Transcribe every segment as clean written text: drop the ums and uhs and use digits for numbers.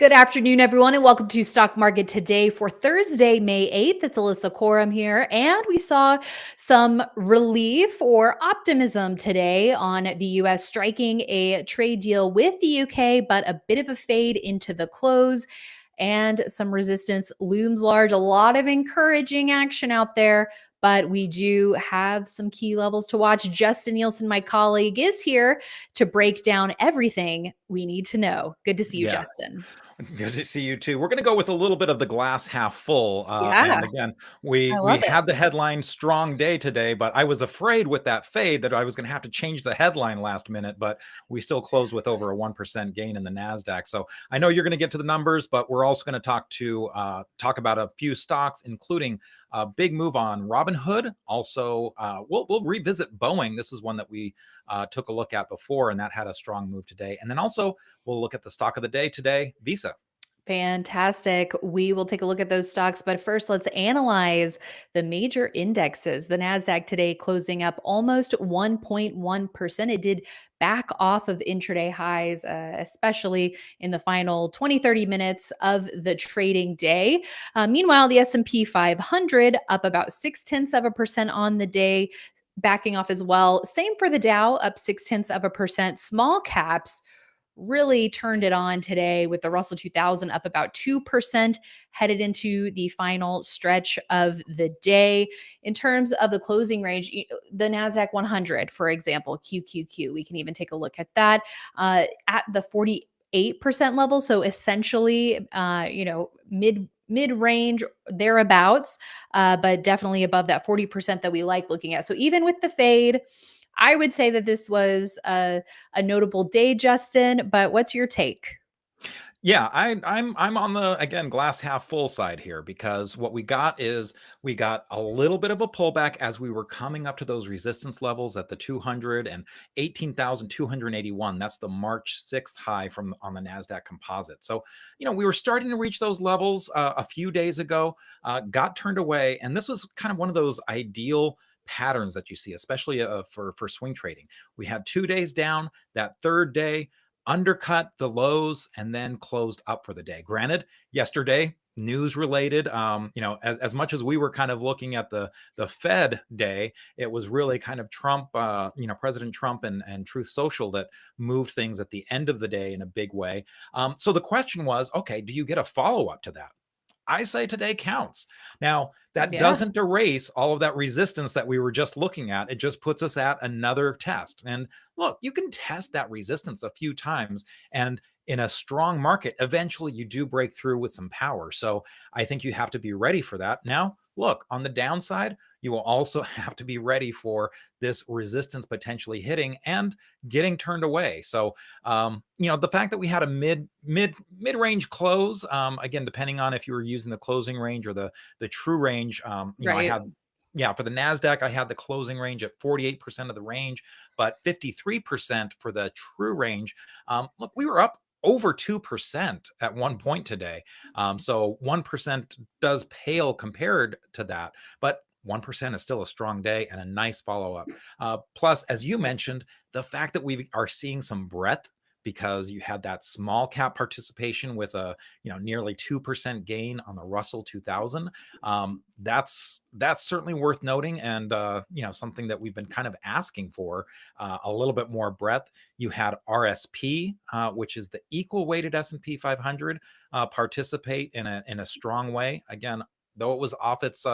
Good afternoon, everyone, and welcome to Stock Market Today for Thursday, May 8th. It's Alissa Coram here, and we saw some relief or optimism today on the U.S. striking a trade deal with the U.K., but a bit of a fade into the close and some resistance looms large. A lot of encouraging action out there, but we do have some key levels to watch. Justin Nielsen, my colleague, is here to break down everything we need to know. Good to see you, Yeah, Justin. good to see you too. We're going to go with a little bit of the glass half full. Yeah, And again, I we love it. had the headline "Strong Day" today, but I was afraid with that fade that I was going to have to change the headline last minute. But we still closed with over a 1% gain in the Nasdaq. So I know you're going to get to the numbers, but we're also going to talk about a few stocks, including a big move on Robinhood. Also, we'll revisit Boeing. This is one that we took a look at before, and that had a strong move today. And then also we'll look at the stock of the day today, Visa. Fantastic. We will take a look at those stocks, but first let's analyze the major indexes. The Nasdaq today closing up almost 1.1%. It did back off of intraday highs, especially in the final 20-30 minutes of the trading day. Meanwhile, the S&P 500 up about 0.6% on the day, backing off as well. Same for the Dow, up 0.6%. Small caps really turned it on today with the Russell 2000 up about 2%, headed into the final stretch of the day. In terms of the closing range, the NASDAQ 100, for example, QQQ, we can even take a look at that at the 48% level. So essentially, mid range thereabouts, but definitely above that 40% that we like looking at. So even with the fade, I would say that this was a notable day, Justin, but what's your take? Yeah, I'm on the again glass half full side here because what we got is we got a little bit of a pullback as we were coming up to those resistance levels at the 200 and 18,281. That's the March 6th high from on the Nasdaq Composite. So we were starting to reach those levels a few days ago, got turned away, and this was kind of one of those ideal patterns that you see, especially for swing trading. We had 2 days down. That third day undercut the lows and then closed up for the day. Granted, yesterday news related, as much as we were kind of looking at the Fed day, it was really kind of Trump, President Trump and Truth Social that moved things at the end of the day in a big way. So the question was, okay, do you get a follow up to that? I say today counts. Now, that Yeah. doesn't erase all of that resistance that we were just looking at. It just puts us at another test. And look, you can test that resistance a few times. And in a strong market, eventually you do break through with some power. So I think you have to be ready for that. Now, look, on the downside, you will also have to be ready for this resistance potentially hitting and getting turned away. So, the fact that we had a mid-range close, again, depending on if you were using the closing range or the true range, I Right. had, yeah, for the Nasdaq, I had the closing range at 48% of the range, but 53% for the true range. Look, we were up over 2% at one point today. So 1% does pale compared to that, but 1% is still a strong day and a nice follow up. Plus, as you mentioned, the fact that we are seeing some breadth because you had that small cap participation with a nearly 2% gain on the Russell 2000. That's certainly worth noting, and something that we've been kind of asking for a little bit more breadth. You had RSP, which is the equal weighted S&P 500, participate in a strong way. Again, though it was off its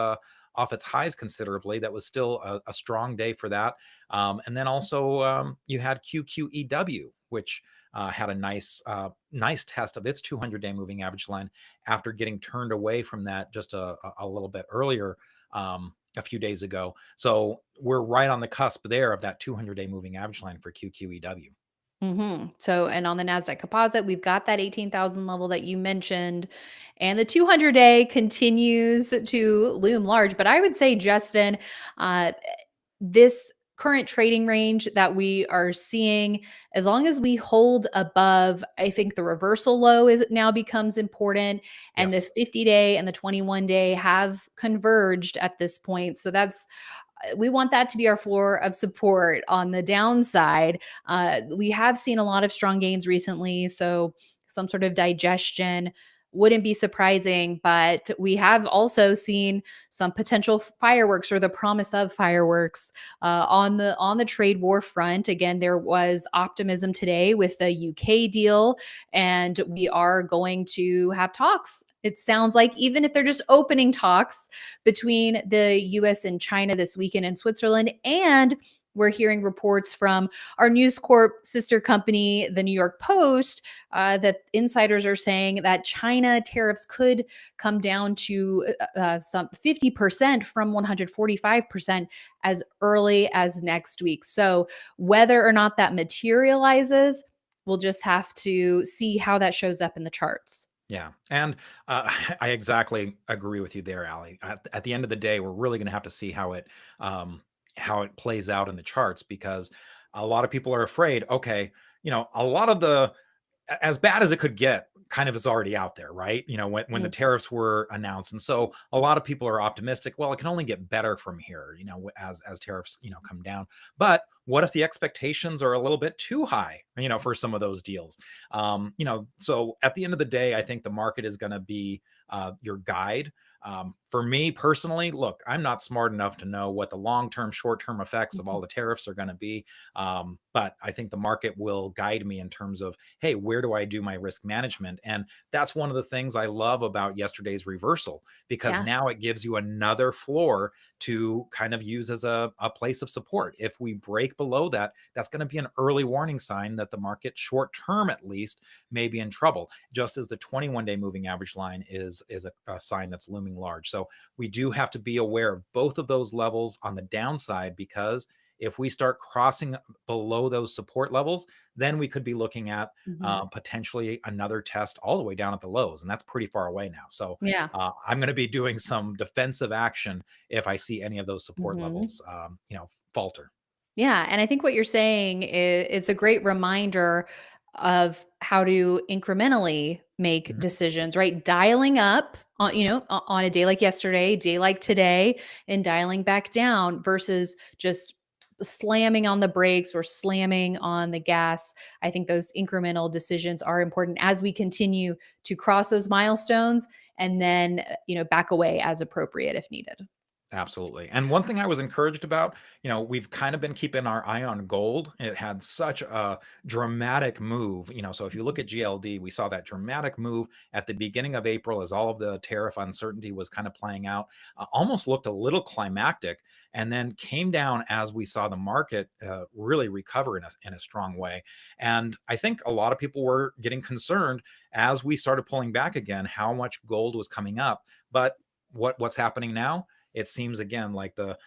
highs considerably, that was still a strong day for that. And then also you had QQEW, which had a nice test of its 200-day moving average line after getting turned away from that just a little bit earlier, a few days ago. So we're right on the cusp there of that 200-day moving average line for QQEW. So, and on the NASDAQ composite, we've got that 18,000 level that you mentioned, and the 200-day continues to loom large. But I would say, Justin, uh, this current trading range that we are seeing, as long as we hold above, I think the reversal low is now becomes important, and the Yes. 50-day and the 21-day have converged at this point. So that's we want that to be our floor of support on the downside. We have seen a lot of strong gains recently, so some sort of digestion. Wouldn't be surprising, but we have also seen some potential fireworks or the promise of fireworks on the trade war front. Again, there was optimism today with the UK deal, and we are going to have talks. It sounds like, even if they're just opening talks between the US and China this weekend in Switzerland. And we're hearing reports from our News Corp sister company, the New York Post, that insiders are saying that China tariffs could come down to some 50% from 145% as early as next week. So, whether or not that materializes, we'll just have to see how that shows up in the charts. Yeah, and I exactly agree with you there, Allie. At the end of the day, we're really going to have to see how it plays out in the charts, because a lot of people are afraid. Okay, a lot of the as bad as it could get kind of is already out there, right? When the Mm. tariffs were announced. And so a lot of people are optimistic, well, it can only get better from here, as tariffs, come down. But what if the expectations are a little bit too high, for some of those deals? So at the end of the day, I think the market is going to be your guide. For me personally, look, I'm not smart enough to know what the long-term, short-term effects of all Mhm. the tariffs are going to be. But I think the market will guide me in terms of, hey, where do I do my risk management? And that's one of the things I love about yesterday's reversal, because Yeah. now it gives you another floor to kind of use as a place of support. If we break below that, that's going to be an early warning sign that the market, short term at least, may be in trouble, just as the 21-day moving average line is a sign that's looming large. So we do have to be aware of both of those levels on the downside, because if we start crossing below those support levels, then we could be looking at Mhm. potentially another test all the way down at the lows, and that's pretty far away now. So Yeah. I'm going to be doing some defensive action if I see any of those support Mhm. levels, falter. Yeah, and I think what you're saying is it's a great reminder of how to incrementally make Mhm. decisions, right? Dialing up on, on a day like yesterday, day like today, and dialing back down versus just slamming on the brakes or slamming on the gas. I think those incremental decisions are important as we continue to cross those milestones, and then, back away as appropriate if needed. Absolutely. And one thing I was encouraged about, we've kind of been keeping our eye on gold. It had such a dramatic move. So if you look at GLD, we saw that dramatic move at the beginning of April as all of the tariff uncertainty was kind of playing out, almost looked a little climactic, and then came down as we saw the market really recover in a strong way. And I think a lot of people were getting concerned as we started pulling back again, how much gold was coming up. But what's happening now? It seems again like the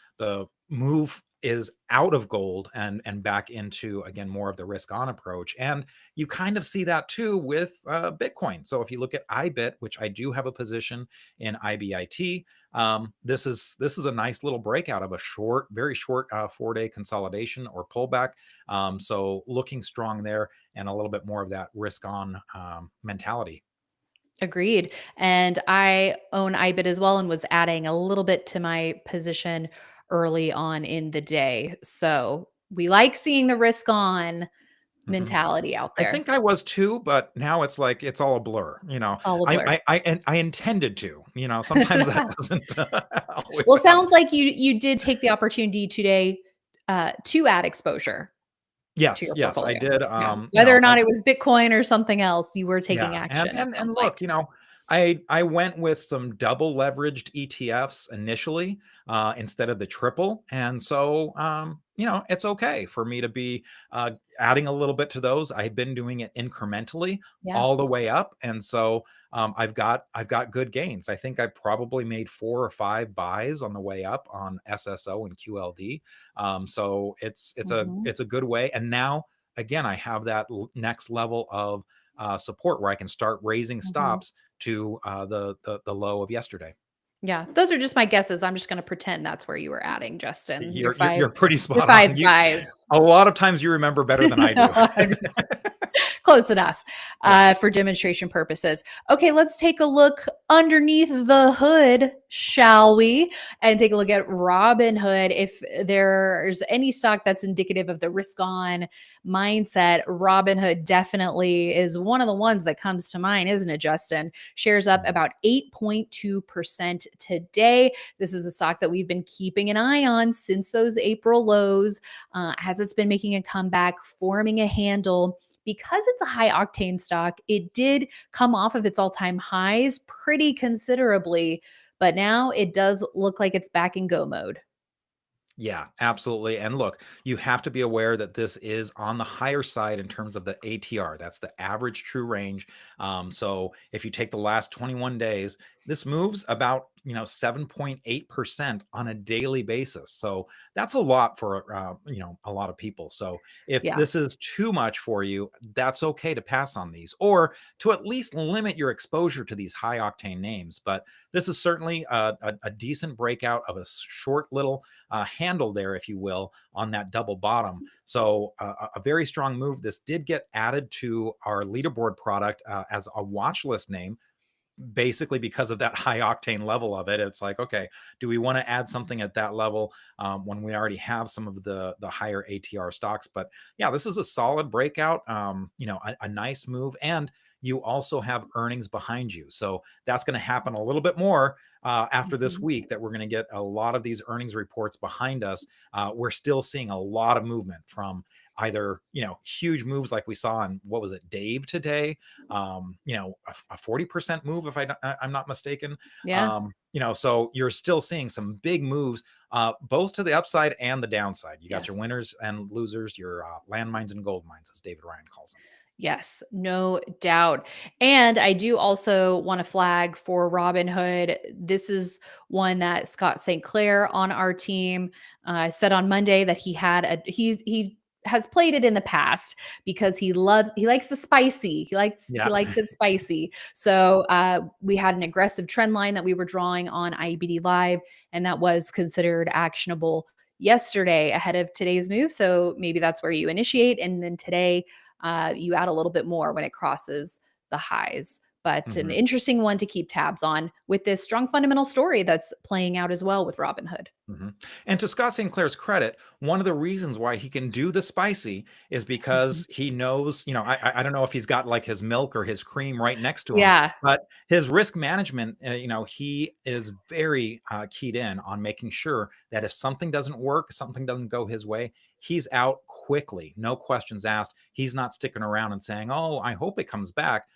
move is out of gold and back into, again, more of the risk on approach. And you kind of see that too with Bitcoin. So if you look at IBIT, which I do have a position in IBIT, this is a nice little breakout of a very short 4-day consolidation or pullback. So looking strong there, and a little bit more of that risk on mentality. Agreed. And I own IBIT as well and was adding a little bit to my position early on in the day. So we like seeing the risk on Mhm. mentality out I there. think I was too, but now it's like it's all a blur. It's all a blur. I intended to. Sometimes that doesn't always Well, sounds happen. like you did take the opportunity today to add exposure to Yes, your yes, I portfolio. did. Yeah. Whether or not it was Bitcoin or something else, you were taking Yeah, and action, it and sounds and like. look, I went with some double leveraged ETFs initially, instead of the triple, and so, it's okay for me to be, adding a little bit to those. I've been doing it incrementally Yeah. all the way up, and so, I've got good gains. I think I probably made 4 or 5 buys on the way up on SSO and QLD, so Mhm. it's a good way, and now, again, I have that next level of support where I can start raising Mhm. stops to the low of yesterday. Yeah, those are just my guesses. I'm just gonna pretend that's where you were adding, Justin. You're pretty Your spot 5 on. You guys. a lot of times you remember better than I do. Close enough Yeah. for demonstration purposes. Okay, let's take a look underneath the hood, shall we? And take a look at Robinhood. If there's any stock that's indicative of the risk on mindset, Robinhood definitely is one of the ones that comes to mind, isn't it, Justin? Shares up Mhm. about 8.2% today. This is a stock that we've been keeping an eye on since those April lows, as it's been making a comeback, forming a handle. Because it's a high octane stock, it did come off of its all time highs pretty considerably, but now it does look like it's back in go mode. Yeah, absolutely. And look, you have to be aware that this is on the higher side in terms of the ATR. That's the average true range. So if you take the last 21 days, this moves about 7.8% on a daily basis. So that's a lot for a lot of people. So if Yeah. this is too much for you, that's okay to pass on these or to at least limit your exposure to these high octane names. But this is certainly a decent breakout of a short little handle there, if you will, on that double bottom. So a very strong move. This did get added to our leaderboard product as a watch list name, basically because of that high octane level of it. It's like, okay, do we want to add something at that level when we already have some of the higher ATR stocks? But yeah, this is a solid breakout, a nice move. And you also have earnings behind you. So that's going to happen a little bit more after this Mhm. week, that we're going to get a lot of these earnings reports behind us. We're still seeing a lot of movement from either, huge moves like we saw on, what was it, Dave today, a 40% move, if I'm not mistaken. Yeah. So you're still seeing some big moves, both to the upside and the downside. You got your Yes. winners and losers, your landmines and gold mines, as David Ryan calls them. Yes, no doubt. And I do also want to flag for Robinhood. This is one that Scott St. Clair on our team said on Monday that he has played it in the past because he likes the spicy. He Yeah. likes it spicy. So we had an aggressive trend line that we were drawing on IBD Live, and that was considered actionable yesterday ahead of today's move. So maybe that's where you initiate, and then today you add a little bit more when it crosses the highs. But an Mhm. interesting one to keep tabs on with this strong fundamental story that's playing out as well with Robinhood. Mhm. And to Scott St. Clair's credit, one of the reasons why he can do the spicy is because he knows, I don't know if he's got like his milk or his cream right next to him, Yeah. but his risk management, he is very keyed in on making sure that if something doesn't work, something doesn't go his way, he's out quickly, no questions asked. He's not sticking around and saying, "Oh, I hope it comes back."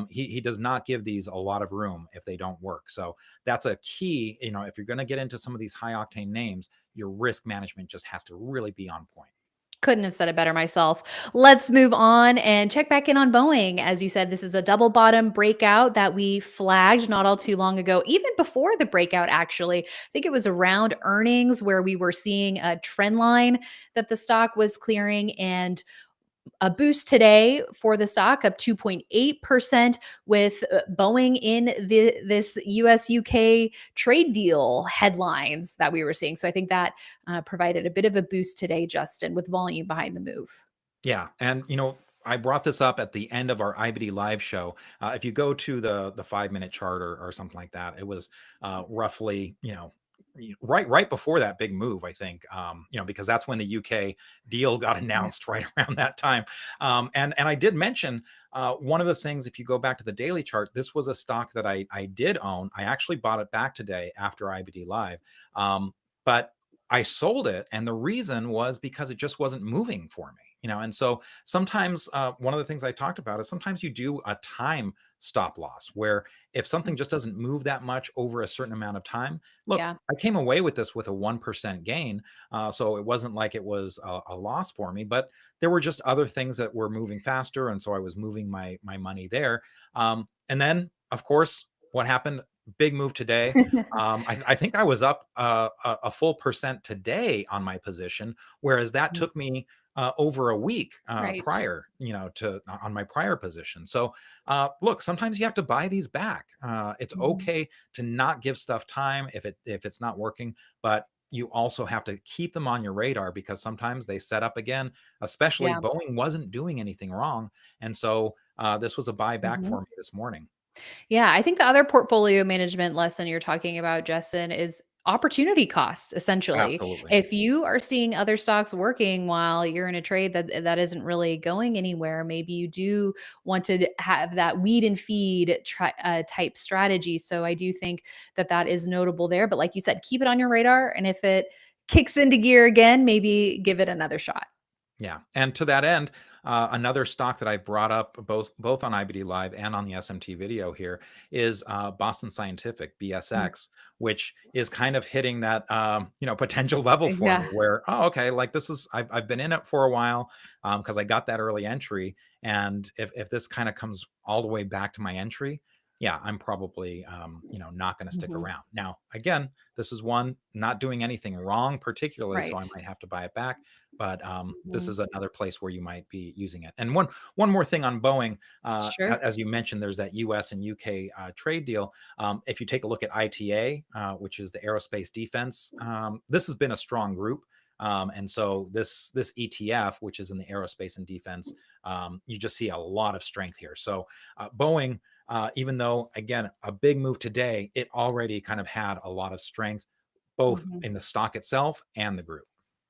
He does not give these a lot of room if they don't work. So that's a key. If you're going to get into some of these high octane names, your risk management just has to really be on point. Couldn't have said it better myself. Let's move on and check back in on Boeing. As you said, this is a double bottom breakout that we flagged not all too long ago, even before the breakout, actually. I think it was around earnings where we were seeing a trend line that the stock was clearing, and a boost today for the stock, up 2.8%, with Boeing in this US UK trade deal headlines that we were seeing. So I think that provided a bit of a boost today, Justin, with volume behind the move. Yeah, and I brought this up at the end of our IBD live show. If you go to the 5 minute chart or something like that, it was roughly right before that big move. I think because that's when the UK deal got Yeah. announced right around that time. And I did mention one of the things. If you go back to the daily chart, this was a stock that I did own. I actually bought it back today after IBD live, but I sold it, and the reason was because it just wasn't moving for me. And so sometimes one of the things I talked about is sometimes you do a time stop loss where if something just doesn't move that much over a certain amount of time, look, Yeah. I came away with this with a 1% gain. So it wasn't like it was a loss for me, but there were just other things that were moving faster. And so I was moving my money there. And then, of course, what happened? Big move today. I think I was up a full percent today on my position, whereas that took me over a week Right. prior, to on my prior position. So look, sometimes you have to buy these back. It's Mhm. okay to not give stuff time if it's not working, but you also have to keep them on your radar because sometimes they set up again. Especially Yeah. Boeing wasn't doing anything wrong, and so this was a buyback Mhm. for me this morning. Yeah, I think the other portfolio management lesson you're talking about, Justin, is opportunity cost, essentially. Absolutely. If you are seeing other stocks working while you're in a trade that isn't really going anywhere, maybe you do want to have that weed and feed type strategy. So I do think that is notable there. But like you said, keep it on your radar. And if it kicks into gear again, maybe give it another shot. Yeah, and to that end, another stock that I brought up both on IBD Live and on the SMT video here is Boston Scientific Mm. (BSX), which is kind of hitting that potential level for me. Yeah. Where okay, like this is I've been in it for a while because I got that early entry, and if this kind of comes all the way back to my entry, yeah, I'm probably not going to stick Mhm. around. Now, again, this is one not doing anything wrong particularly, so I Right. might have to buy it back, but this Mhm. is another place where you might be using it. And one more thing on Boeing, Sure. as you mentioned, there's that U.S. and U.K. Trade deal. If you take a look at ITA, which is the aerospace defense, this has been a strong group. And so this ETF, which is in the aerospace and defense, you just see a lot of strength here. So Boeing, even though again a big move today, it already kind of had a lot of strength both Mhm. in the stock itself and the group.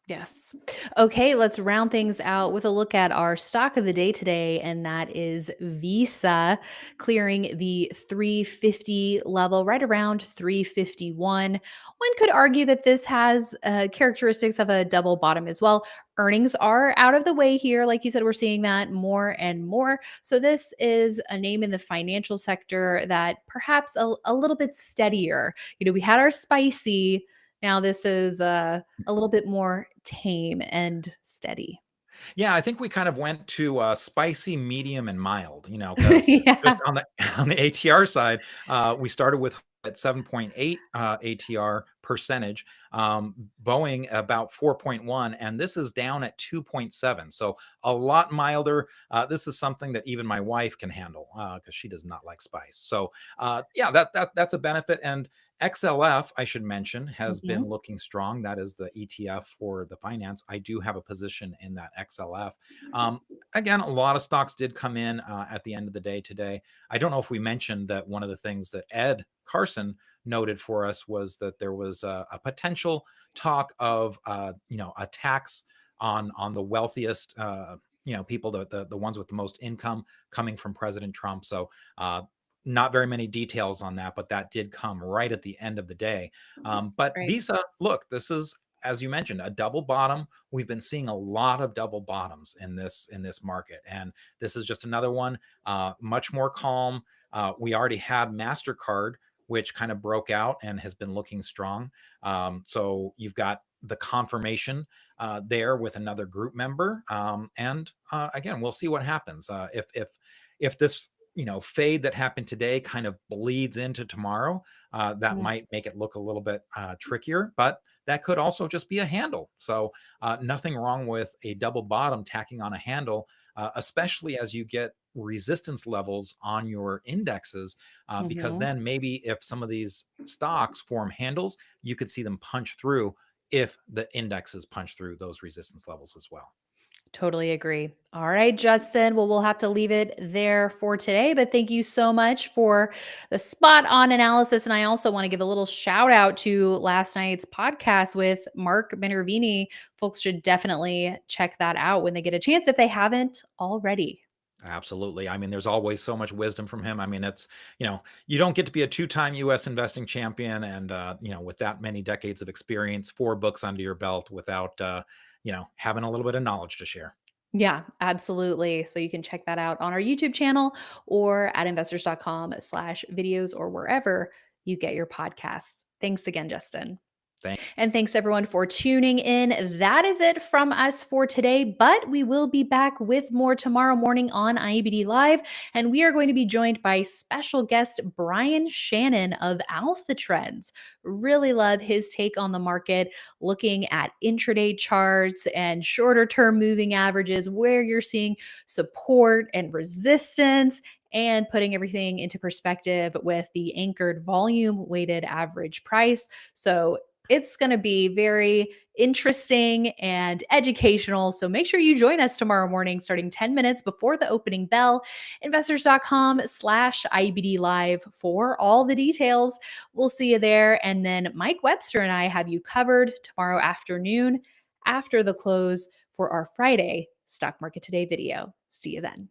Yes. Okay, let's round things out with a look at our stock of the day today, and that is Visa clearing the 350 level right around 351. One could argue that this has characteristics of a double bottom as well. Earnings are out of the way here. Like you said, we're seeing that more and more. So, this is a name in the financial sector that perhaps a little bit steadier. We had our spicy. Now, this is a little bit more tame and steady. Yeah, I think we kind of went to, spicy, medium, and mild, because just Yeah. on the on the ATR side, we started with at 7.8, ATR percentage, Boeing about 4.1, and this is down at 2.7, so a lot milder. This is something that even my wife can handle, because she does not like spice. So, yeah, that's a benefit, and XLF, I should mention, has been Mhm. looking strong. That is the ETF for the finance. I do have a position in that XLF. Um, Again, a lot of stocks did come in at the end of the day today. I don't know if we mentioned that one of the things that Ed Carson noted for us was that there was a potential talk of a tax on the wealthiest people, the ones with the most income coming from President Trump. So not very many details on that, but that did come right at the end of the day. But Right. Visa, look, this is, as you mentioned, a double bottom. We've been seeing a lot of double bottoms in this market, and this is just another one. Much more calm. We already had Mastercard, which kind of broke out and has been looking strong. So you've got the confirmation there with another group member, and again, we'll see what happens. If this fade that happened today kind of bleeds into tomorrow, that Mm. might make it look a little bit trickier, but that could also just be a handle. So nothing wrong with a double bottom tacking on a handle, especially as you get resistance levels on your indexes, because Mhm. then maybe if some of these stocks form handles, you could see them punch through if the indexes punch through those resistance levels as well. Totally agree. All right, Justin. Well, we'll have to leave it there for today, but thank you so much for the spot on analysis. And I also want to give a little shout out to last night's podcast with Mark Minervini. Folks should definitely check that out when they get a chance if they haven't already. Absolutely. I mean, there's always so much wisdom from him. I mean, you don't get to be a two-time US investing champion and with that many decades of experience, four books under your belt without having a little bit of knowledge to share. Yeah, absolutely. So you can check that out on our YouTube channel or at investors.com/videos or wherever you get your podcasts. Thanks again, Justin. Thank And thanks everyone for tuning in. That is it from us for today, but we will be back with more tomorrow morning on IBD Live. And we are going to be joined by special guest Brian Shannon of Alpha Trends. Really love his take on the market, looking at intraday charts and shorter term moving averages, where you're seeing support and resistance, and putting everything into perspective with the anchored volume weighted average price. So it's going to be very interesting and educational. So make sure you join us tomorrow morning, starting 10 minutes before the opening bell, investors.com/IBD live for all the details. We'll see you there. And then Mike Webster and I have you covered tomorrow afternoon after the close for our Friday Stock Market Today video. See you then.